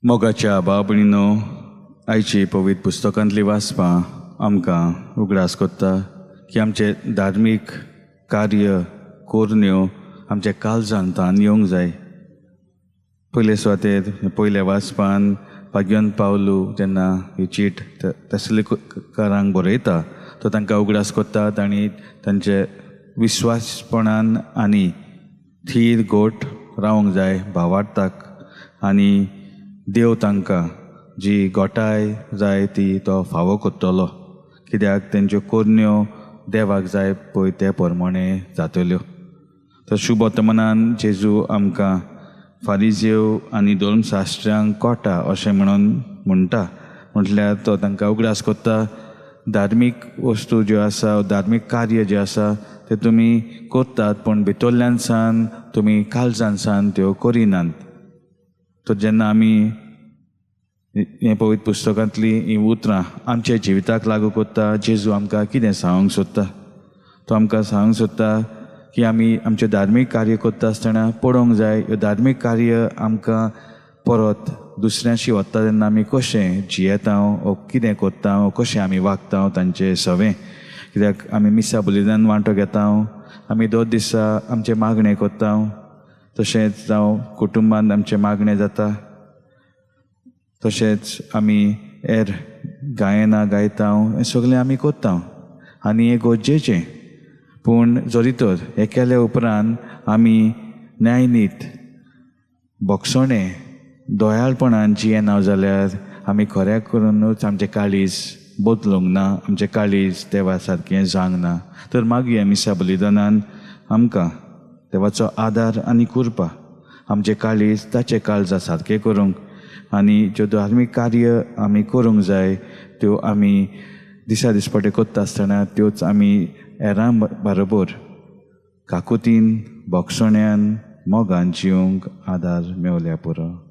मोगाच्या बाबणीनो आयची पवित्र पुस्तकांतली वाचपां आमकां उगडास कोत्ता की आमचे धार्मीक कार्य कोरण्यो आमच्या काळजांत तान येवंक जाय. पयले सुवातेर पयल्या वाचपान पाग्योन पावलू जेन्ना ही चीट तसलेकारांक बरयता तो तांकां उगडास कोत्तात आनी तांचे विश्वासपणान आनी थीर गोट रावंक जाय भावार्थाक आनी देव तांकां जी गोटाय जाय ती तो फावो कोत्तलो कित्याक तेंच्यो कोरण्यो देवाक जाय पळय ते प्रमाणे जातल्यो. तर शुभ वर्तमानान जेजू आमकां फारिजेव आनी धर्मशास्त्रांक कोटा अशें म्हणटा म्हटल्यार तो तांकां उगडास कोत्ता धार्मीक वस्तू ज्यो आसा धार्मीक कार्य जे आसा ते तुमी कोत्तात पूण भितरल्यान सान तुमी काळजान सान त्यो करिनात. तर जेन्ना आमी हे पवित्र पुस्तकांतली ही उतरां आमच्या जिविताक लागू कोत्ता जेजू आमकां कितें सांगूंक सोदता. तो आमकां सांगूंक सोदता की आमी आमचें धार्मीक कार्य कोत्ता आसतना पळोवंक जाय ह्यो धार्मीक कार्य आमकां परत दुसऱ्यांशी वता तेन्ना आमी कशें जियेता वो कितें कोत्ता वो कशें आमी वागता तांचे सवें. कित्याक आमी मिसा बलिदान वांटो घेता आमी दर दिसा आमचे मागणें कोत्ता तशेंच जावं कुटुंबांत आमचें मागणें जाता तशेंच आमी हेर गायनां गायता हें सगळें आमी कोत्ता आनी हें गरजेचें. पूण जरी तर हें केले उपरांत आमी न्यायनीत बोगसणें दोयाळपणान जियेना जाल्यार आमी खऱ्या करूनच आमचें काळीज बदलूंक ना आमचें काळीज देवा सारकें जावंक ना. तर मागीर मिसा बलिदानान आमकां देवाचो आदार आनी कृपा आमचें काळीज ताचे काळजा सारकें करूंक आनी ज्यो धार्मीक कार्य आमी करूंक जाय त्यो आमी दिसा दिसपटे कोत्ता आसतना त्योच आमी हेरां बरोबर काकुतीन बोगसण्यान मोगान जिवंक आदार मेवल्या पुरो.